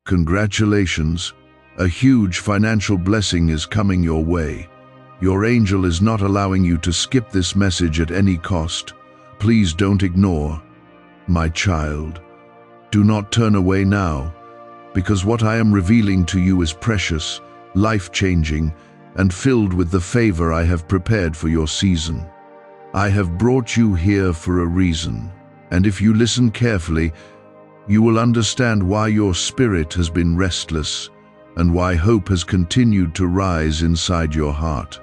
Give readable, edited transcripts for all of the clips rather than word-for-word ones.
Congratulations. A huge financial blessing is coming your way. Your angel is not allowing you to skip this message at any cost. Please don't ignore. My child, do not turn away now, because what I am revealing to you is precious, life-changing, and filled with the favor I have prepared for your season. I have brought you here for a reason, and if you listen carefully, you will understand why your spirit has been restless and why hope has continued to rise inside your heart.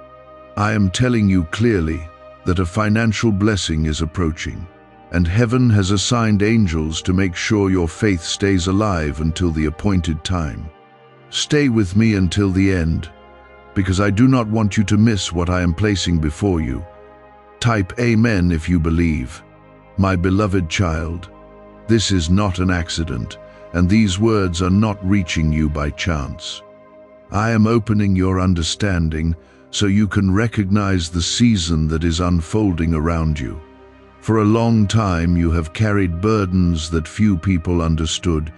I am telling you clearly that a financial blessing is approaching, and heaven has assigned angels to make sure your faith stays alive until the appointed time. Stay with me until the end, because I do not want you to miss what I am placing before you. Type Amen if you believe. My beloved child, this is not an accident, and these words are not reaching you by chance. I am opening your understanding so you can recognize the season that is unfolding around you. For a long time you have carried burdens that few people understood,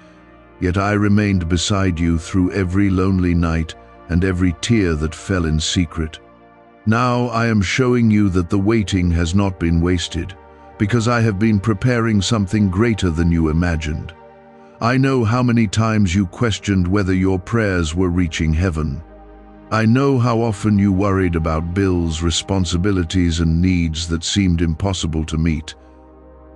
yet I remained beside you through every lonely night and every tear that fell in secret. Now I am showing you that the waiting has not been wasted, because I have been preparing something greater than you imagined. I know how many times you questioned whether your prayers were reaching heaven. I know how often you worried about bills, responsibilities, and needs that seemed impossible to meet.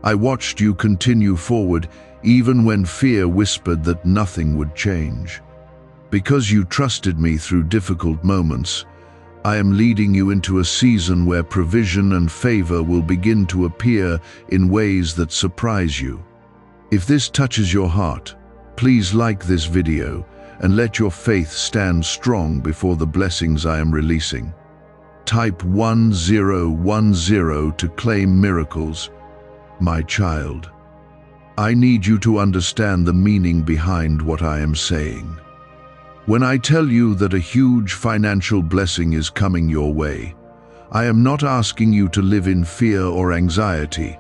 I watched you continue forward even when fear whispered that nothing would change. Because you trusted me through difficult moments, I am leading you into a season where provision and favor will begin to appear in ways that surprise you. If this touches your heart, please like this video and let your faith stand strong before the blessings I am releasing. Type 1010 to claim miracles. My child, I need you to understand the meaning behind what I am saying. When I tell you that a huge financial blessing is coming your way, I am not asking you to live in fear or anxiety.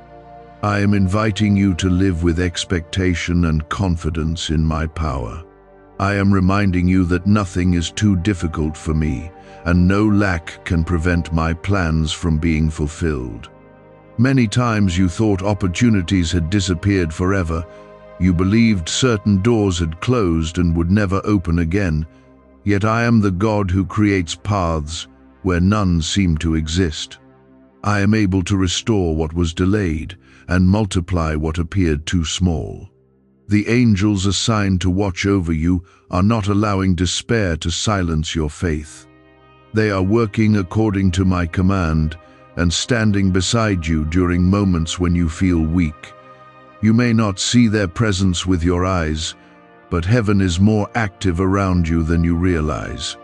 I am inviting you to live with expectation and confidence in my power. I am reminding you that nothing is too difficult for me, and no lack can prevent my plans from being fulfilled. Many times you thought opportunities had disappeared forever. You believed certain doors had closed and would never open again. Yet I am the God who creates paths where none seem to exist. I am able to restore what was delayed and multiply what appeared too small. The angels assigned to watch over you are not allowing despair to silence your faith. They are working according to my command and standing beside you during moments when you feel weak. You may not see their presence with your eyes, but heaven is more active around you than you realize.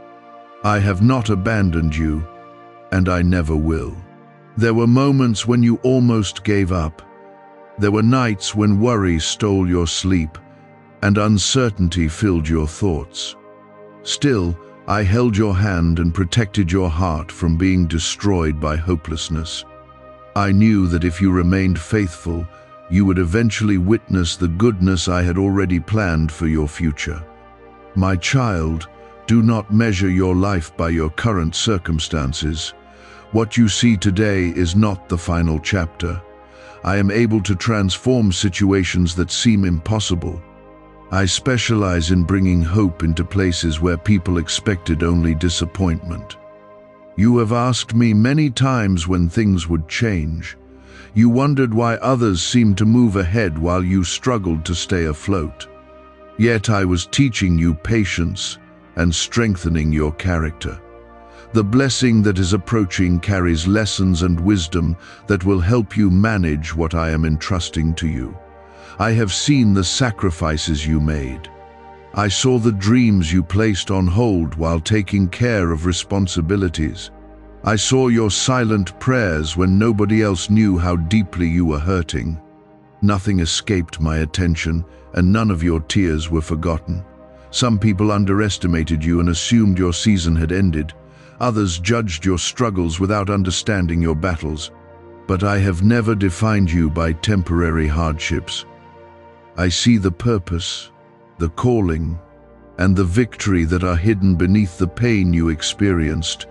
I have not abandoned you, and I never will. There were moments when you almost gave up. There were nights when worry stole your sleep, and uncertainty filled your thoughts. Still, I held your hand and protected your heart from being destroyed by hopelessness. I knew that if you remained faithful, you would eventually witness the goodness I had already planned for your future. My child, do not measure your life by your current circumstances. What you see today is not the final chapter. I am able to transform situations that seem impossible. I specialize in bringing hope into places where people expected only disappointment. You have asked me many times when things would change. You wondered why others seemed to move ahead while you struggled to stay afloat. Yet I was teaching you patience and strengthening your character. The blessing that is approaching carries lessons and wisdom that will help you manage what I am entrusting to you. I have seen the sacrifices you made. I saw the dreams you placed on hold while taking care of responsibilities. I saw your silent prayers when nobody else knew how deeply you were hurting. Nothing escaped my attention, and none of your tears were forgotten. Some people underestimated you and assumed your season had ended. Others judged your struggles without understanding your battles. But I have never defined you by temporary hardships. I see the purpose, the calling, and the victory that are hidden beneath the pain you experienced.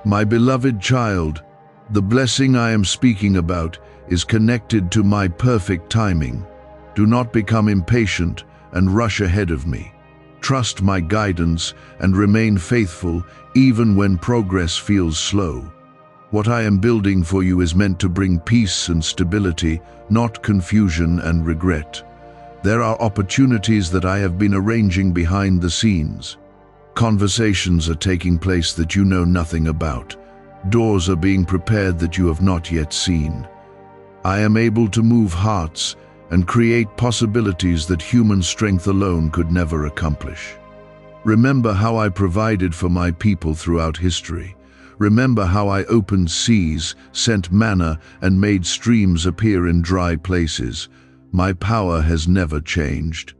My beloved child, the blessing I am speaking about is connected to my perfect timing. Do not become impatient and rush ahead of me. Trust my guidance and remain faithful even when progress feels slow. What I am building for you is meant to bring peace and stability, not confusion and regret. There are opportunities that I have been arranging behind the scenes. Conversations are taking place that you know nothing about. Doors are being prepared that you have not yet seen. I am able to move hearts and create possibilities that human strength alone could never accomplish. Remember how I provided for my people throughout history. Remember how I opened seas, sent manna, and made streams appear in dry places. My power has never changed.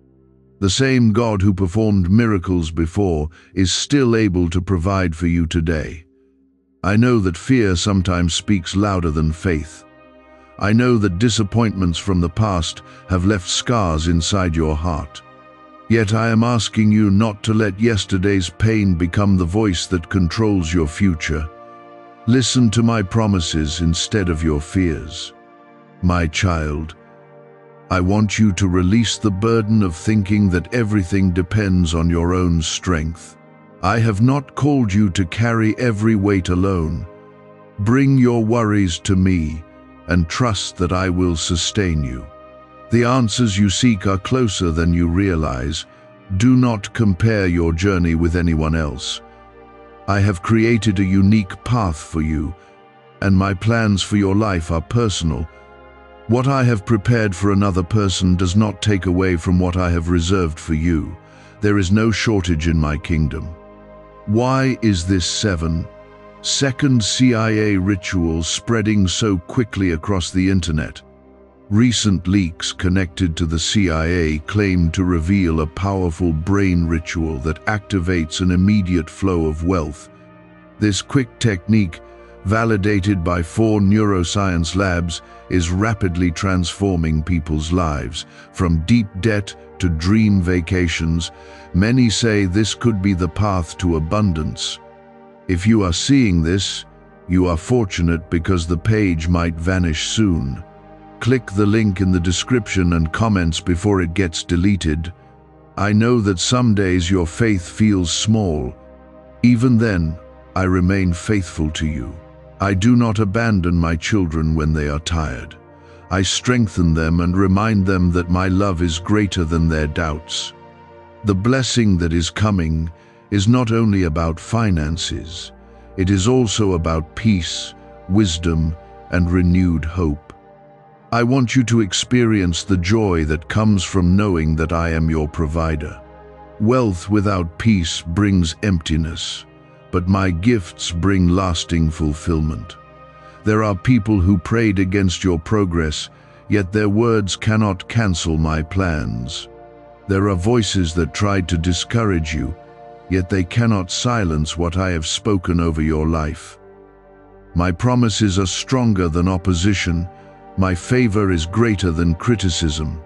The same God who performed miracles before is still able to provide for you today. I know that fear sometimes speaks louder than faith. I know that disappointments from the past have left scars inside your heart. Yet I am asking you not to let yesterday's pain become the voice that controls your future. Listen to my promises instead of your fears. My child, I want you to release the burden of thinking that everything depends on your own strength. I have not called you to carry every weight alone. Bring your worries to me and trust that I will sustain you. The answers you seek are closer than you realize. Do not compare your journey with anyone else. I have created a unique path for you, and my plans for your life are personal. What I have prepared for another person does not take away from what I have reserved for you. There is no shortage in my kingdom. Why is this second CIA ritual spreading so quickly across the internet? Recent leaks connected to the CIA claim to reveal a powerful brain ritual that activates an immediate flow of wealth. This quick technique, validated by 4 neuroscience labs, is rapidly transforming people's lives. From deep debt to dream vacations, many say this could be the path to abundance. If you are seeing this, you are fortunate because the page might vanish soon. Click the link in the description and comments before it gets deleted. I know that some days your faith feels small. Even then, I remain faithful to you. I do not abandon my children when they are tired. I strengthen them and remind them that my love is greater than their doubts. The blessing that is coming is not only about finances, it is also about peace, wisdom, and renewed hope. I want you to experience the joy that comes from knowing that I am your provider. Wealth without peace brings emptiness, but my gifts bring lasting fulfillment. There are people who prayed against your progress, yet their words cannot cancel my plans. There are voices that tried to discourage you, yet they cannot silence what I have spoken over your life. My promises are stronger than opposition. My favor is greater than criticism.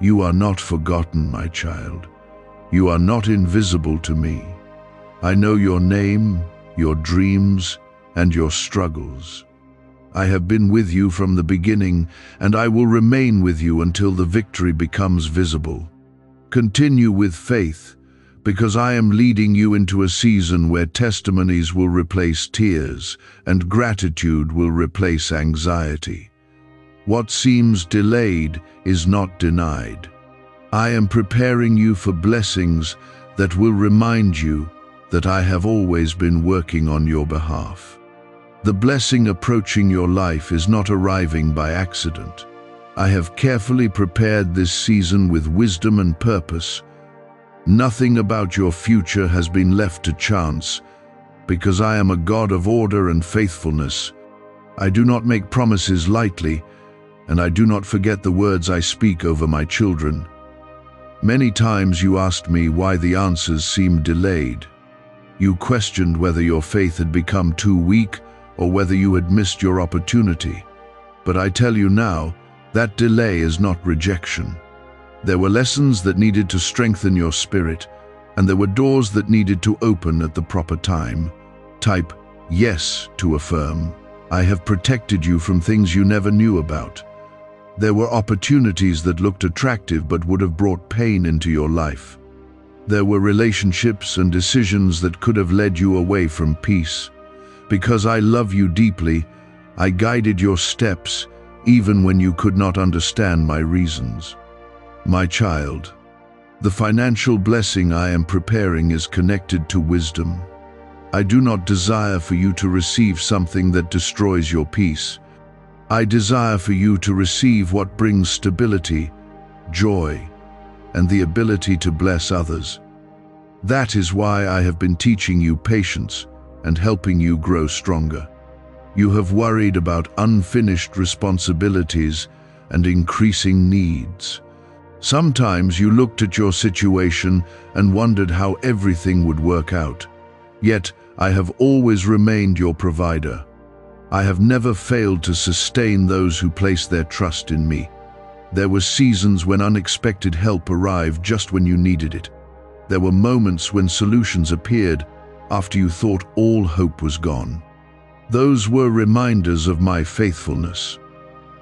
You are not forgotten, my child. You are not invisible to me. I know your name, your dreams, and your struggles. I have been with you from the beginning, and I will remain with you until the victory becomes visible. Continue with faith, because I am leading you into a season where testimonies will replace tears, and gratitude will replace anxiety. What seems delayed is not denied. I am preparing you for blessings that will remind you that I have always been working on your behalf. The blessing approaching your life is not arriving by accident. I have carefully prepared this season with wisdom and purpose. Nothing about your future has been left to chance, because I am a God of order and faithfulness. I do not make promises lightly, and I do not forget the words I speak over my children. Many times you asked me why the answers seemed delayed. You questioned whether your faith had become too weak or whether you had missed your opportunity. But I tell you now, that delay is not rejection. There were lessons that needed to strengthen your spirit, and there were doors that needed to open at the proper time. Type yes to affirm. I have protected you from things you never knew about. There were opportunities that looked attractive but would have brought pain into your life. There were relationships and decisions that could have led you away from peace. Because I love you deeply, I guided your steps even when you could not understand my reasons. My child, the financial blessing I am preparing is connected to wisdom. I do not desire for you to receive something that destroys your peace. I desire for you to receive what brings stability, joy, and the ability to bless others. That is why I have been teaching you patience and helping you grow stronger. You have worried about unfinished responsibilities and increasing needs. Sometimes you looked at your situation and wondered how everything would work out. Yet, I have always remained your provider. I have never failed to sustain those who place their trust in me. There were seasons when unexpected help arrived just when you needed it. There were moments when solutions appeared after you thought all hope was gone. Those were reminders of my faithfulness.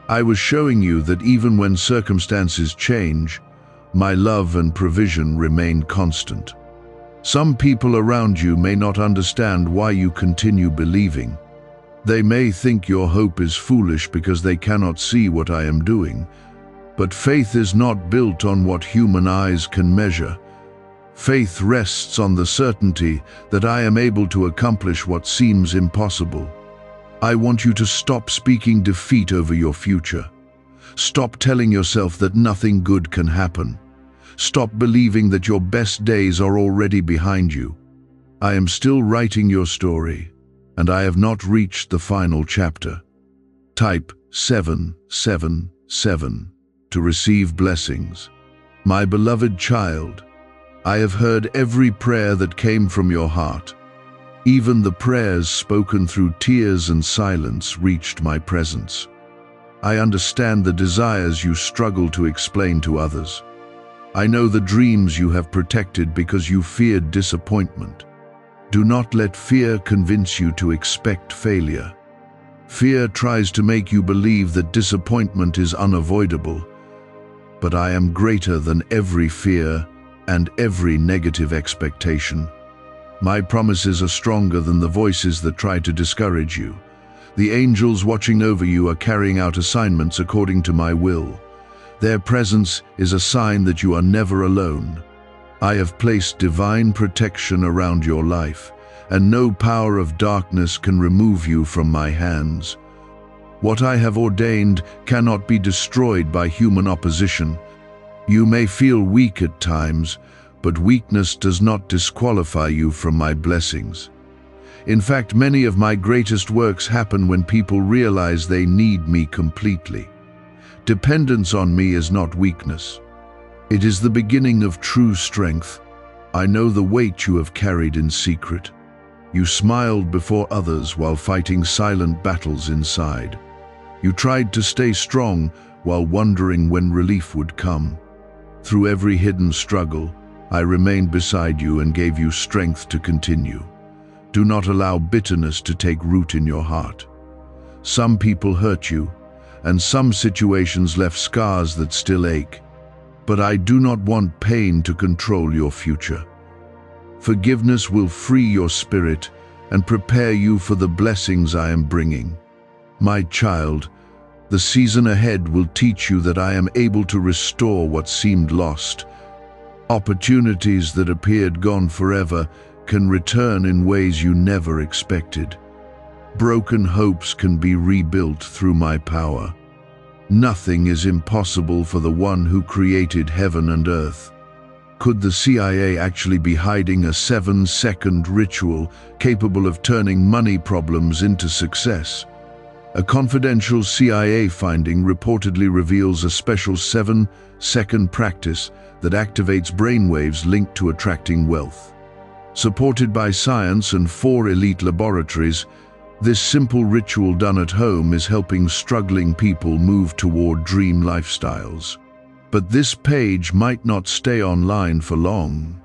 I was showing you that even when circumstances change, my love and provision remain constant. Some people around you may not understand why you continue believing. They may think your hope is foolish because they cannot see what I am doing. But faith is not built on what human eyes can measure. Faith rests on the certainty that I am able to accomplish what seems impossible. I want you to stop speaking defeat over your future. Stop telling yourself that nothing good can happen. Stop believing that your best days are already behind you. I am still writing your story, and I have not reached the final chapter. Type 777 to receive blessings. My beloved child, I have heard every prayer that came from your heart. Even the prayers spoken through tears and silence reached my presence. I understand the desires you struggle to explain to others. I know the dreams you have protected because you feared disappointment. Do not let fear convince you to expect failure. Fear tries to make you believe that disappointment is unavoidable. But I am greater than every fear and every negative expectation. My promises are stronger than the voices that try to discourage you. The angels watching over you are carrying out assignments according to my will. Their presence is a sign that you are never alone. I have placed divine protection around your life, and no power of darkness can remove you from my hands. What I have ordained cannot be destroyed by human opposition. You may feel weak at times, but weakness does not disqualify you from my blessings. In fact, many of my greatest works happen when people realize they need me completely. Dependence on me is not weakness. It is the beginning of true strength. I know the weight you have carried in secret. You smiled before others while fighting silent battles inside. You tried to stay strong while wondering when relief would come. Through every hidden struggle, I remained beside you and gave you strength to continue. Do not allow bitterness to take root in your heart. Some people hurt you, and some situations left scars that still ache. But I do not want pain to control your future. Forgiveness will free your spirit and prepare you for the blessings I am bringing. My child, the season ahead will teach you that I am able to restore what seemed lost. Opportunities that appeared gone forever can return in ways you never expected. Broken hopes can be rebuilt through my power. Nothing is impossible for the one who created heaven and earth. Could the CIA actually be hiding a 7-second ritual capable of turning money problems into success? A confidential CIA finding reportedly reveals a special 7-second practice that activates brainwaves linked to attracting wealth. Supported by science and 4 elite laboratories, this simple ritual done at home is helping struggling people move toward dream lifestyles. But this page might not stay online for long.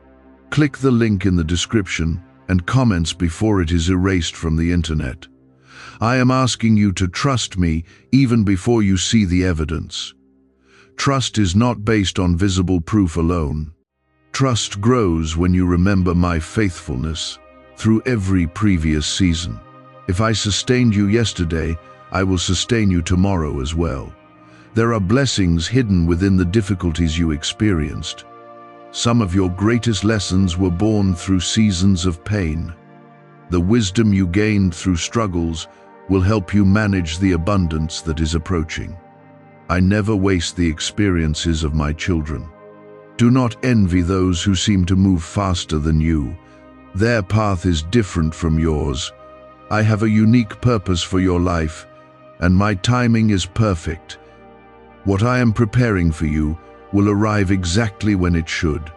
Click the link in the description and comments before it is erased from the internet. I am asking you to trust me even before you see the evidence. Trust is not based on visible proof alone. Trust grows when you remember my faithfulness through every previous season. If I sustained you yesterday, I will sustain you tomorrow as well. There are blessings hidden within the difficulties you experienced. Some of your greatest lessons were born through seasons of pain. The wisdom you gained through struggles will help you manage the abundance that is approaching. I never waste the experiences of my children. Do not envy those who seem to move faster than you. Their path is different from yours. I have a unique purpose for your life, and my timing is perfect. What I am preparing for you will arrive exactly when it should.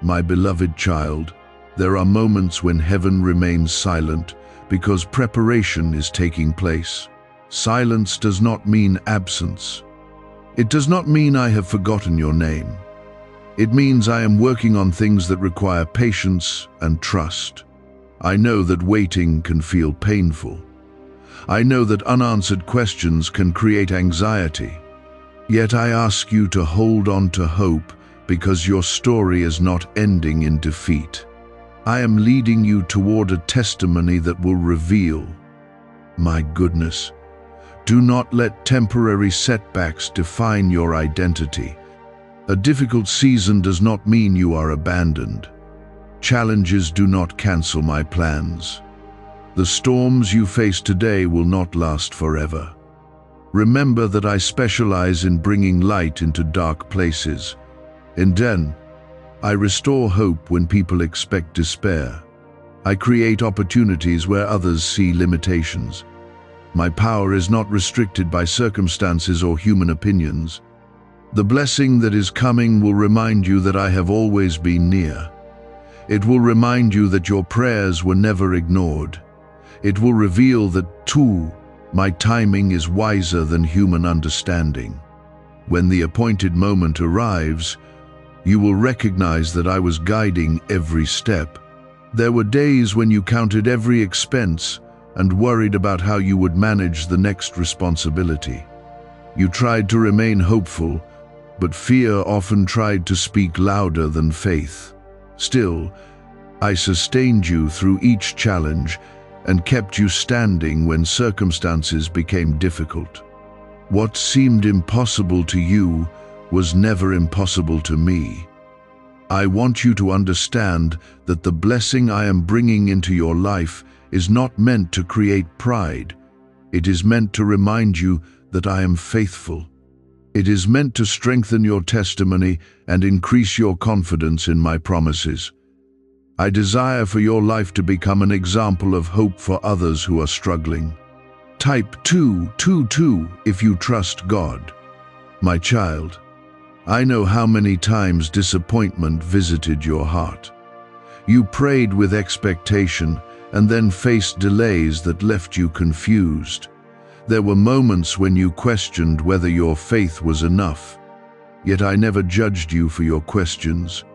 My beloved child, there are moments when heaven remains silent because preparation is taking place. Silence does not mean absence. It does not mean I have forgotten your name. It means I am working on things that require patience and trust. I know that waiting can feel painful. I know that unanswered questions can create anxiety. Yet I ask you to hold on to hope because your story is not ending in defeat. I am leading you toward a testimony that will reveal my goodness. Do not let temporary setbacks define your identity. A difficult season does not mean you are abandoned. Challenges do not cancel my plans. The storms you face today will not last forever. Remember that I specialize in bringing light into dark places. And then, I restore hope when people expect despair. I create opportunities where others see limitations. My power is not restricted by circumstances or human opinions. The blessing that is coming will remind you that I have always been near. It will remind you that your prayers were never ignored. It will reveal that, too, my timing is wiser than human understanding. When the appointed moment arrives, you will recognize that I was guiding every step. There were days when you counted every expense and worried about how you would manage the next responsibility. You tried to remain hopeful, but fear often tried to speak louder than faith. Still, I sustained you through each challenge and kept you standing when circumstances became difficult. What seemed impossible to you was never impossible to me. I want you to understand that the blessing I am bringing into your life is not meant to create pride. It is meant to remind you that I am faithful. It is meant to strengthen your testimony and increase your confidence in my promises. I desire for your life to become an example of hope for others who are struggling. Type 222 if you trust God. My child, I know how many times disappointment visited your heart. You prayed with expectation and then faced delays that left you confused. There were moments when you questioned whether your faith was enough. Yet I never judged you for your questions,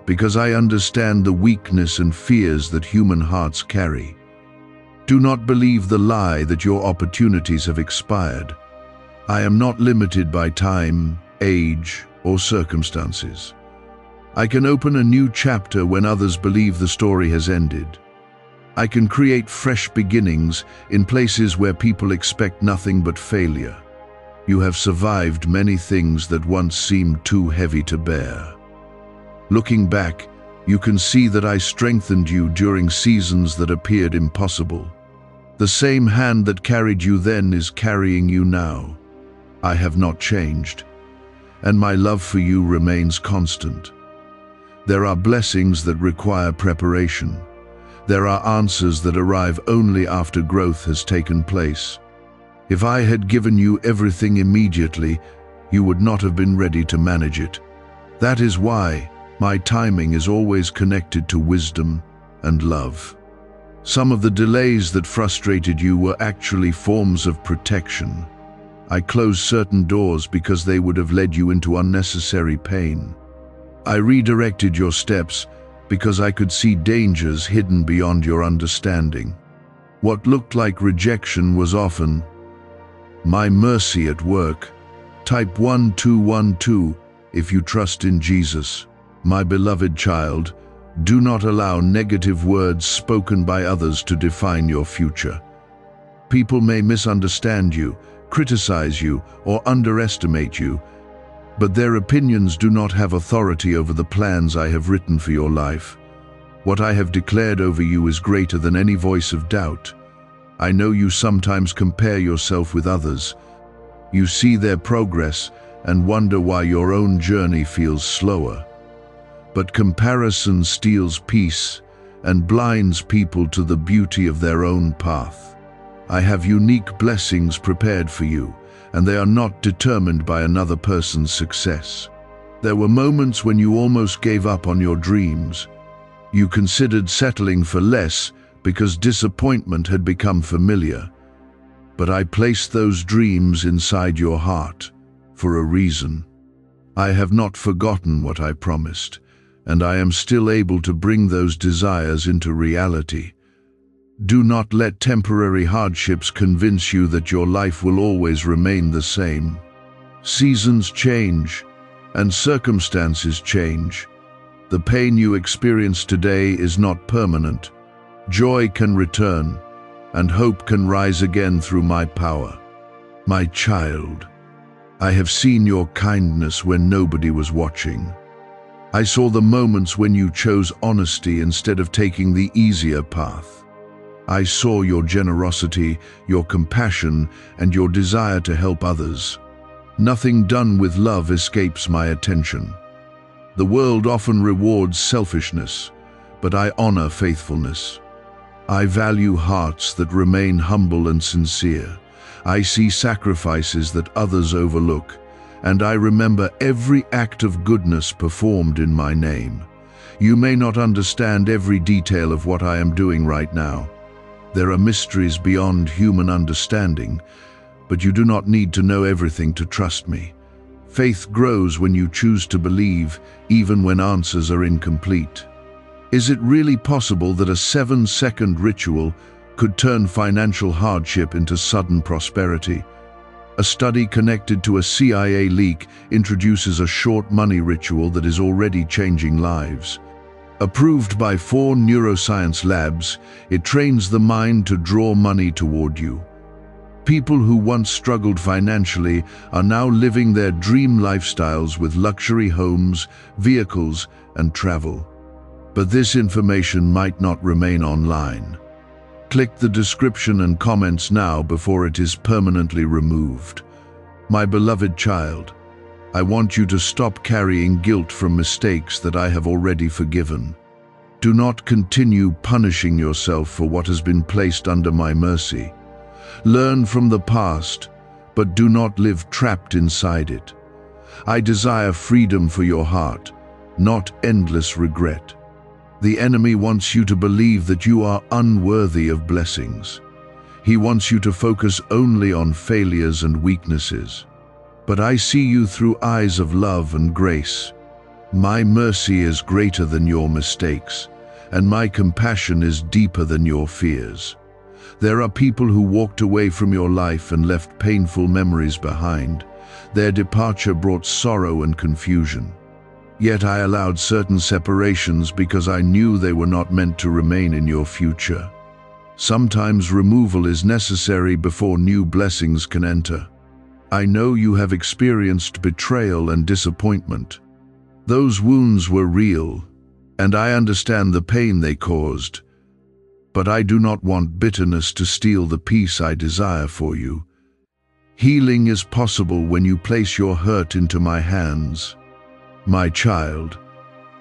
because I understand the weakness and fears that human hearts carry. Do not believe the lie that your opportunities have expired. I am not limited by time, age, or circumstances. I can open a new chapter when others believe the story has ended. I can create fresh beginnings in places where people expect nothing but failure. You have survived many things that once seemed too heavy to bear. Looking back, you can see that I strengthened you during seasons that appeared impossible. The same hand that carried you then is carrying you now. I have not changed, and my love for you remains constant. There are blessings that require preparation. There are answers that arrive only after growth has taken place. If I had given you everything immediately, you would not have been ready to manage it. That is why my timing is always connected to wisdom and love. Some of the delays that frustrated you were actually forms of protection. I closed certain doors because they would have led you into unnecessary pain. I redirected your steps because I could see dangers hidden beyond your understanding. What looked like rejection was often my mercy at work. Type 1212 if you trust in Jesus. My beloved child, do not allow negative words spoken by others to define your future. People may misunderstand you, criticize you, or underestimate you, but their opinions do not have authority over the plans I have written for your life. What I have declared over you is greater than any voice of doubt. I know you sometimes compare yourself with others. You see their progress and wonder why your own journey feels slower. But comparison steals peace and blinds people to the beauty of their own path. I have unique blessings prepared for you, and they are not determined by another person's success. There were moments when you almost gave up on your dreams. You considered settling for less because disappointment had become familiar. But I placed those dreams inside your heart for a reason. I have not forgotten what I promised, and I am still able to bring those desires into reality. Do not let temporary hardships convince you that your life will always remain the same. Seasons change, and circumstances change. The pain you experience today is not permanent. Joy can return, and hope can rise again through my power. My child, I have seen your kindness when nobody was watching. I saw the moments when you chose honesty instead of taking the easier path. I saw your generosity, your compassion, and your desire to help others. Nothing done with love escapes my attention. The world often rewards selfishness, but I honor faithfulness. I value hearts that remain humble and sincere. I see sacrifices that others overlook, and I remember every act of goodness performed in my name. You may not understand every detail of what I am doing right now. There are mysteries beyond human understanding, but you do not need to know everything to trust me. Faith grows when you choose to believe, even when answers are incomplete. Is it really possible that a 7-second ritual could turn financial hardship into sudden prosperity? A study connected to a CIA leak introduces a short money ritual that is already changing lives. Approved by 4 neuroscience labs, it trains the mind to draw money toward you. People who once struggled financially are now living their dream lifestyles with luxury homes, vehicles, and travel. But this information might not remain online. Click the description and comments now before it is permanently removed. My beloved child, I want you to stop carrying guilt from mistakes that I have already forgiven. Do not continue punishing yourself for what has been placed under my mercy. Learn from the past, but do not live trapped inside it. I desire freedom for your heart, not endless regret. The enemy wants you to believe that you are unworthy of blessings. He wants you to focus only on failures and weaknesses. But I see you through eyes of love and grace. My mercy is greater than your mistakes, and my compassion is deeper than your fears. There are people who walked away from your life and left painful memories behind. Their departure brought sorrow and confusion. Yet I allowed certain separations because I knew they were not meant to remain in your future. Sometimes removal is necessary before new blessings can enter. I know you have experienced betrayal and disappointment. Those wounds were real, and I understand the pain they caused. But I do not want bitterness to steal the peace I desire for you. Healing is possible when you place your hurt into my hands. My child,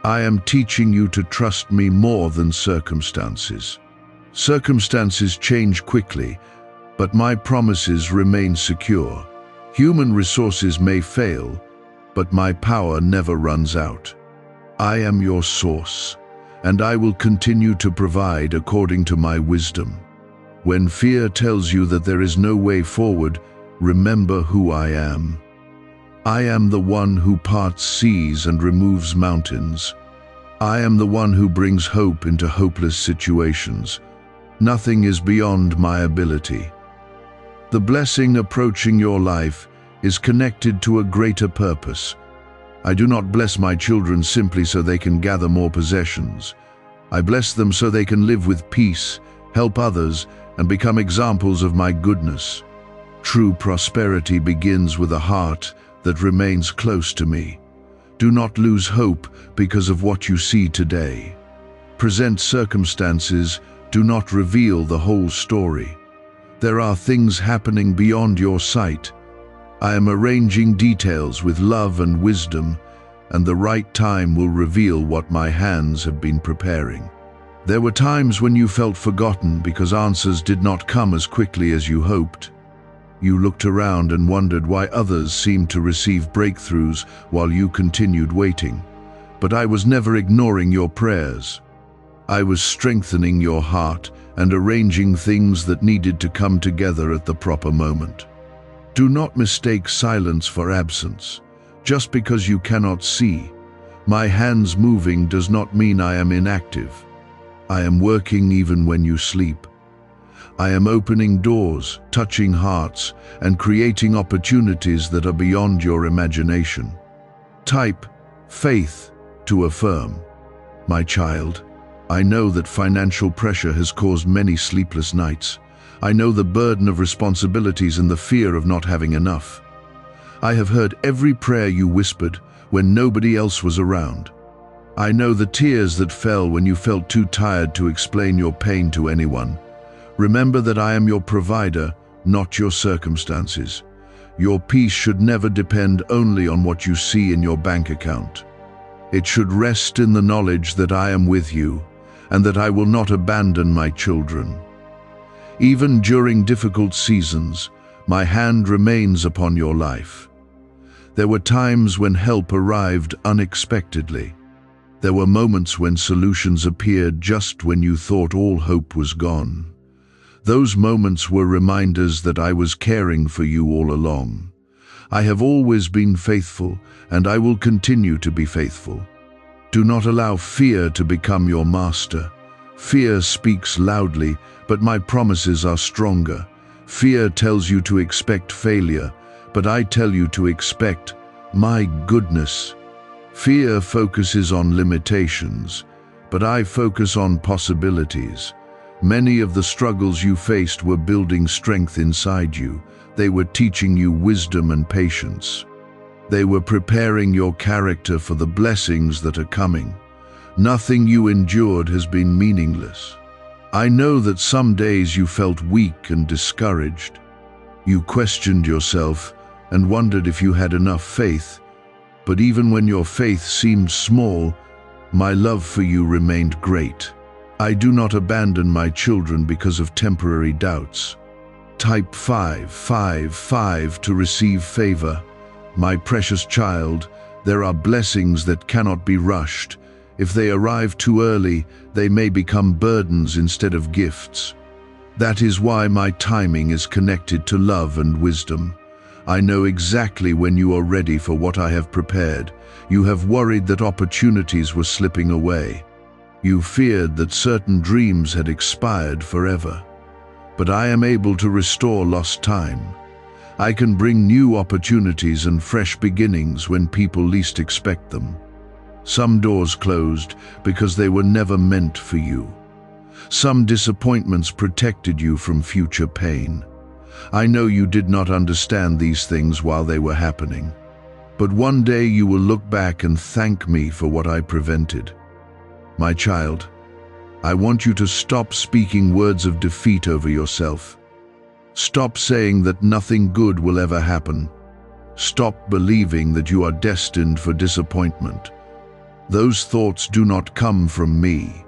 I am teaching you to trust me more than circumstances. Circumstances change quickly, but my promises remain secure. Human resources may fail, but my power never runs out. I am your source, and I will continue to provide according to my wisdom. When fear tells you that there is no way forward, remember who I am. I am the one who parts seas and removes mountains. I am the one who brings hope into hopeless situations. Nothing is beyond my ability. The blessing approaching your life is connected to a greater purpose. I do not bless my children simply so they can gather more possessions. I bless them so they can live with peace, help others, and become examples of my goodness. True prosperity begins with a heart that remains close to me. Do not lose hope because of what you see today. Present circumstances do not reveal the whole story. There are things happening beyond your sight. I am arranging details with love and wisdom, and the right time will reveal what my hands have been preparing. There were times when you felt forgotten because answers did not come as quickly as you hoped. You looked around and wondered why others seemed to receive breakthroughs while you continued waiting. But I was never ignoring your prayers. I was strengthening your heart and arranging things that needed to come together at the proper moment. Do not mistake silence for absence. Just because you cannot see, my hands moving does not mean I am inactive. I am working even when you sleep. I am opening doors, touching hearts, and creating opportunities that are beyond your imagination. Type faith to affirm. My child, I know that financial pressure has caused many sleepless nights. I know the burden of responsibilities and the fear of not having enough. I have heard every prayer you whispered when nobody else was around. I know the tears that fell when you felt too tired to explain your pain to anyone. Remember that I am your provider, not your circumstances. Your peace should never depend only on what you see in your bank account. It should rest in the knowledge that I am with you and that I will not abandon my children. Even during difficult seasons, my hand remains upon your life. There were times when help arrived unexpectedly. There were moments when solutions appeared just when you thought all hope was gone. Those moments were reminders that I was caring for you all along. I have always been faithful, and I will continue to be faithful. Do not allow fear to become your master. Fear speaks loudly, but my promises are stronger. Fear tells you to expect failure, but I tell you to expect my goodness. Fear focuses on limitations, but I focus on possibilities. Many of the struggles you faced were building strength inside you. They were teaching you wisdom and patience. They were preparing your character for the blessings that are coming. Nothing you endured has been meaningless. I know that some days you felt weak and discouraged. You questioned yourself and wondered if you had enough faith. But even when your faith seemed small, my love for you remained great. I do not abandon my children because of temporary doubts. Type 555 to receive favor. My precious child, there are blessings that cannot be rushed. If they arrive too early, they may become burdens instead of gifts. That is why my timing is connected to love and wisdom. I know exactly when you are ready for what I have prepared. You have worried that opportunities were slipping away. You feared that certain dreams had expired forever. But I am able to restore lost time. I can bring new opportunities and fresh beginnings when people least expect them. Some doors closed because they were never meant for you. Some disappointments protected you from future pain. I know you did not understand these things while they were happening. But one day you will look back and thank me for what I prevented. My child, I want you to stop speaking words of defeat over yourself. Stop saying that nothing good will ever happen. Stop believing that you are destined for disappointment. Those thoughts do not come from me.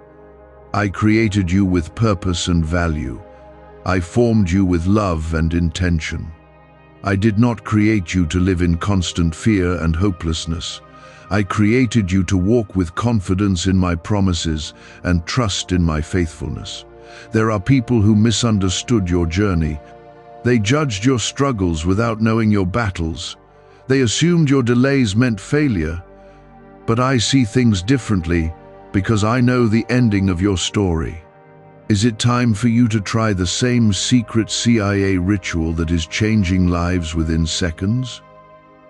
I created you with purpose and value. I formed you with love and intention. I did not create you to live in constant fear and hopelessness. I created you to walk with confidence in my promises and trust in my faithfulness. There are people who misunderstood your journey. They judged your struggles without knowing your battles. They assumed your delays meant failure. But I see things differently, because I know the ending of your story. Is it time for you to try the same secret CIA ritual that is changing lives within seconds?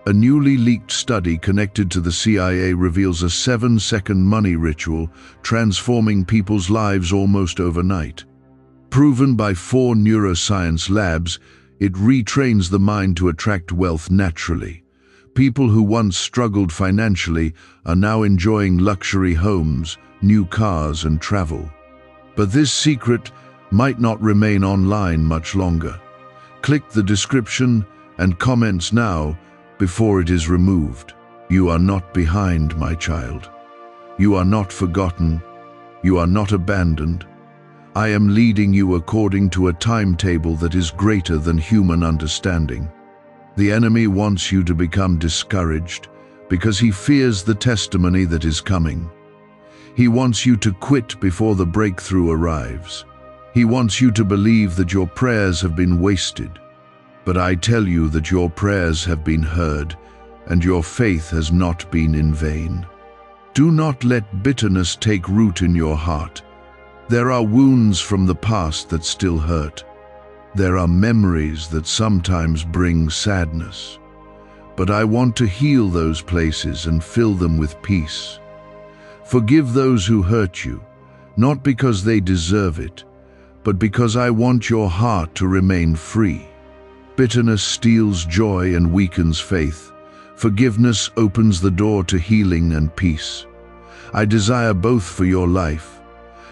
A newly leaked study connected to the CIA reveals a 7-second money ritual transforming people's lives almost overnight. Proven by 4 neuroscience labs, it retrains the mind to attract wealth naturally. People who once struggled financially are now enjoying luxury homes, new cars, and travel. But this secret might not remain online much longer. Click the description and comments now before it is removed. You are not behind, my child. You are not forgotten. You are not abandoned. I am leading you according to a timetable that is greater than human understanding. The enemy wants you to become discouraged because he fears the testimony that is coming. He wants you to quit before the breakthrough arrives. He wants you to believe that your prayers have been wasted. But I tell you that your prayers have been heard, and your faith has not been in vain. Do not let bitterness take root in your heart. There are wounds from the past that still hurt. There are memories that sometimes bring sadness. But I want to heal those places and fill them with peace. Forgive those who hurt you, not because they deserve it, but because I want your heart to remain free. Bitterness steals joy and weakens faith. Forgiveness opens the door to healing and peace. I desire both for your life.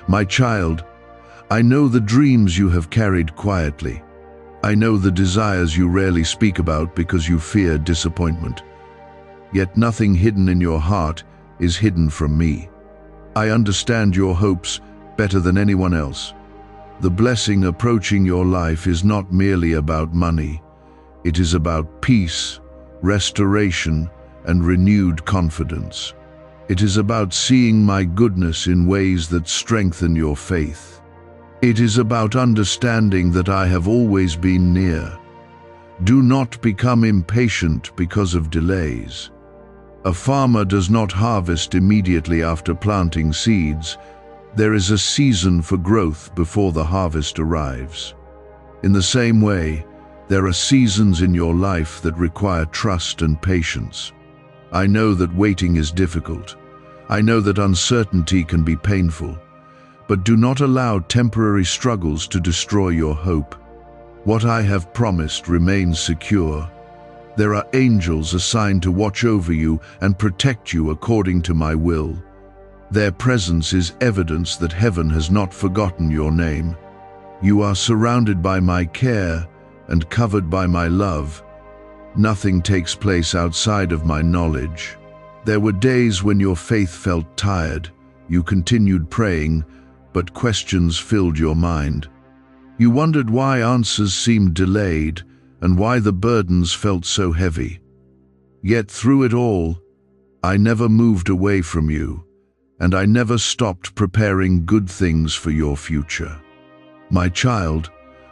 My child, I know the dreams you have carried quietly. I know the desires you rarely speak about because you fear disappointment. Yet nothing hidden in your heart is hidden from me. I understand your hopes better than anyone else. The blessing approaching your life is not merely about money. It is about peace, restoration, and renewed confidence. It is about seeing my goodness in ways that strengthen your faith. It is about understanding that I have always been near. Do not become impatient because of delays. A farmer does not harvest immediately after planting seeds. There is a season for growth before the harvest arrives. In the same way, there are seasons in your life that require trust and patience. I know that waiting is difficult. I know that uncertainty can be painful. But do not allow temporary struggles to destroy your hope. What I have promised remains secure. There are angels assigned to watch over you and protect you according to my will. Their presence is evidence that heaven has not forgotten your name. You are surrounded by my care and covered by my love. Nothing takes place outside of my knowledge. There were days when your faith felt tired. You continued praying, but questions filled your mind. You wondered why answers seemed delayed and why the burdens felt so heavy. Yet through it all, I never moved away from you, and I never stopped preparing good things for your future. My child,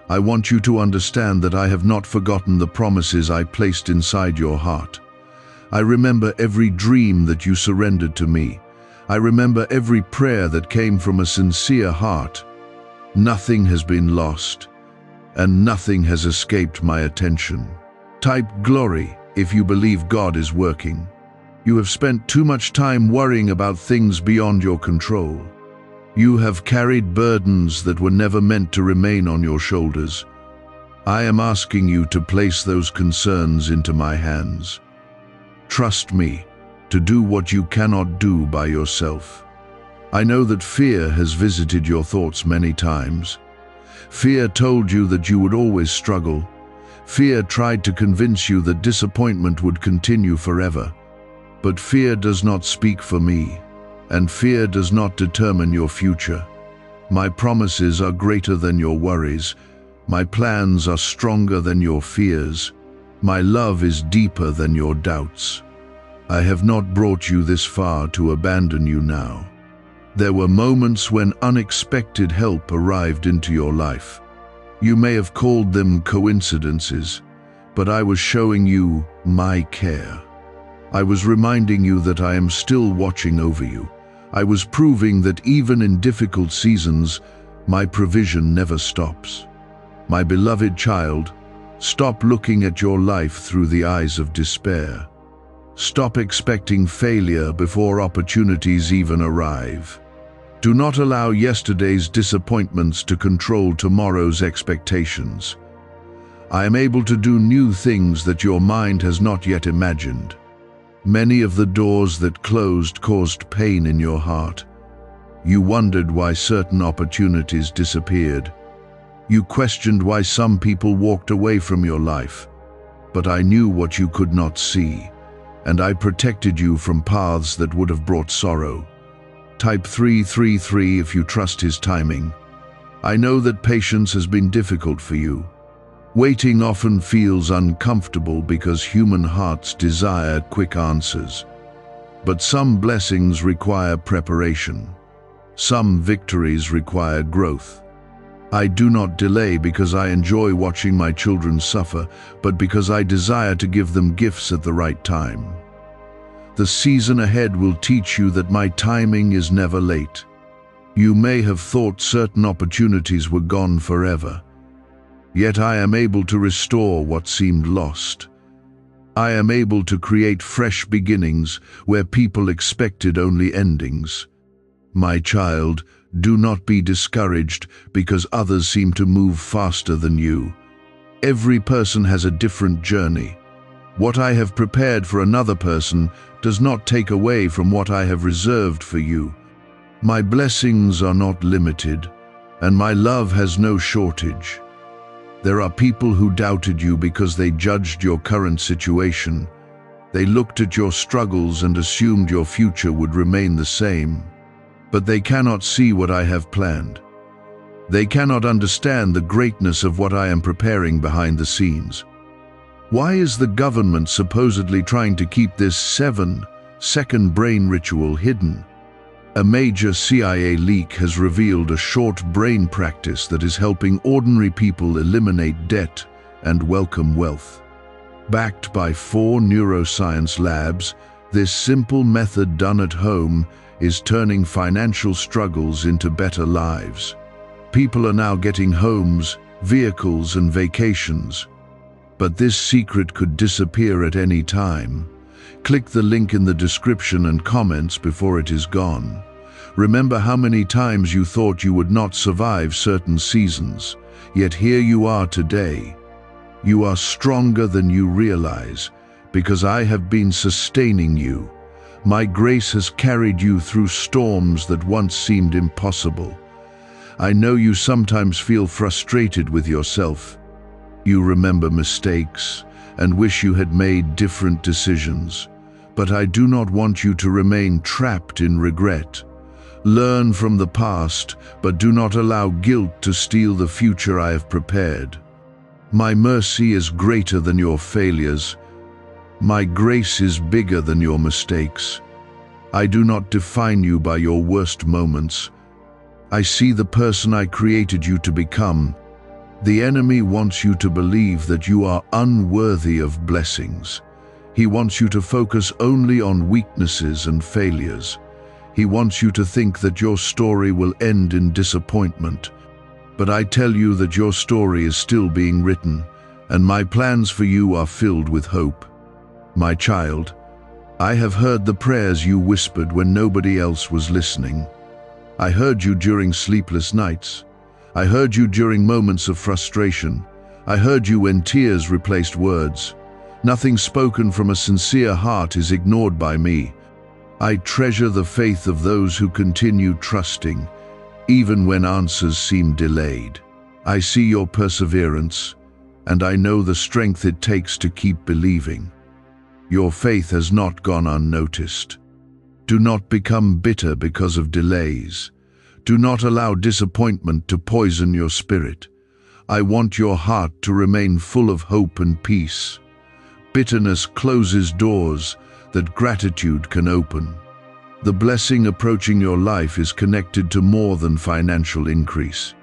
I want you to understand that I have not forgotten the promises I placed inside your heart. I remember every dream that you surrendered to me. I remember every prayer that came from a sincere heart. Nothing has been lost, and nothing has escaped my attention. Type glory if you believe God is working. You have spent too much time worrying about things beyond your control. You have carried burdens that were never meant to remain on your shoulders. I am asking you to place those concerns into my hands. Trust me to do what you cannot do by yourself. I know that fear has visited your thoughts many times. Fear told you that you would always struggle. Fear tried to convince you that disappointment would continue forever. But fear does not speak for me, and fear does not determine your future. My promises are greater than your worries. My plans are stronger than your fears. My love is deeper than your doubts. I have not brought you this far to abandon you now. There were moments when unexpected help arrived into your life. You may have called them coincidences, but I was showing you my care. I was reminding you that I am still watching over you. I was proving that even in difficult seasons, my provision never stops. My beloved child, stop looking at your life through the eyes of despair. Stop expecting failure before opportunities even arrive. Do not allow yesterday's disappointments to control tomorrow's expectations. I am able to do new things that your mind has not yet imagined. Many of the doors that closed caused pain in your heart. You wondered why certain opportunities disappeared. You questioned why some people walked away from your life. But I knew what you could not see, and I protected you from paths that would have brought sorrow. Type 333 if you trust His timing. I know that patience has been difficult for you. Waiting often feels uncomfortable because human hearts desire quick answers. But some blessings require preparation. Some victories require growth. I do not delay because I enjoy watching my children suffer, but because I desire to give them gifts at the right time. The season ahead will teach you that my timing is never late. You may have thought certain opportunities were gone forever. Yet I am able to restore what seemed lost. I am able to create fresh beginnings where people expected only endings. My child, do not be discouraged because others seem to move faster than you. Every person has a different journey. What I have prepared for another person does not take away from what I have reserved for you. My blessings are not limited, and my love has no shortage. There are people who doubted you because they judged your current situation. They looked at your struggles and assumed your future would remain the same. But they cannot see what I have planned. They cannot understand the greatness of what I am preparing behind the scenes. Why is the government supposedly trying to keep this 7-second brain ritual hidden? A major CIA leak has revealed a short brain practice that is helping ordinary people eliminate debt and welcome wealth. Backed by 4 neuroscience labs, this simple method done at home is turning financial struggles into better lives. People are now getting homes, vehicles, and vacations. But this secret could disappear at any time. Click the link in the description and comments before it is gone. Remember how many times you thought you would not survive certain seasons, yet here you are today. You are stronger than you realize, because I have been sustaining you. My grace has carried you through storms that once seemed impossible. I know you sometimes feel frustrated with yourself. You remember mistakes and wish you had made different decisions. But I do not want you to remain trapped in regret. Learn from the past, but do not allow guilt to steal the future I have prepared. My mercy is greater than your failures. My grace is bigger than your mistakes. I do not define you by your worst moments. I see the person I created you to become. The enemy wants you to believe that you are unworthy of blessings. He wants you to focus only on weaknesses and failures. He wants you to think that your story will end in disappointment. But I tell you that your story is still being written, and my plans for you are filled with hope. My child, I have heard the prayers you whispered when nobody else was listening. I heard you during sleepless nights. I heard you during moments of frustration. I heard you when tears replaced words. Nothing spoken from a sincere heart is ignored by me. I treasure the faith of those who continue trusting, even when answers seem delayed. I see your perseverance, and I know the strength it takes to keep believing. Your faith has not gone unnoticed. Do not become bitter because of delays. Do not allow disappointment to poison your spirit. I want your heart to remain full of hope and peace. Bitterness closes doors that gratitude can open. The blessing approaching your life is connected to more than financial increase.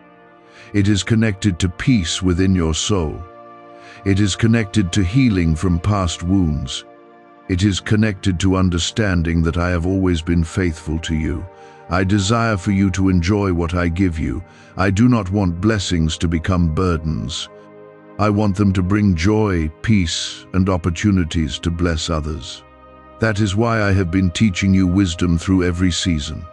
It is connected to peace within your soul. It is connected to healing from past wounds. It is connected to understanding that I have always been faithful to you, I desire for you to enjoy what I give you. I do not want blessings to become burdens. I want them to bring joy, peace, and opportunities to bless others. That is why I have been teaching you wisdom through every season.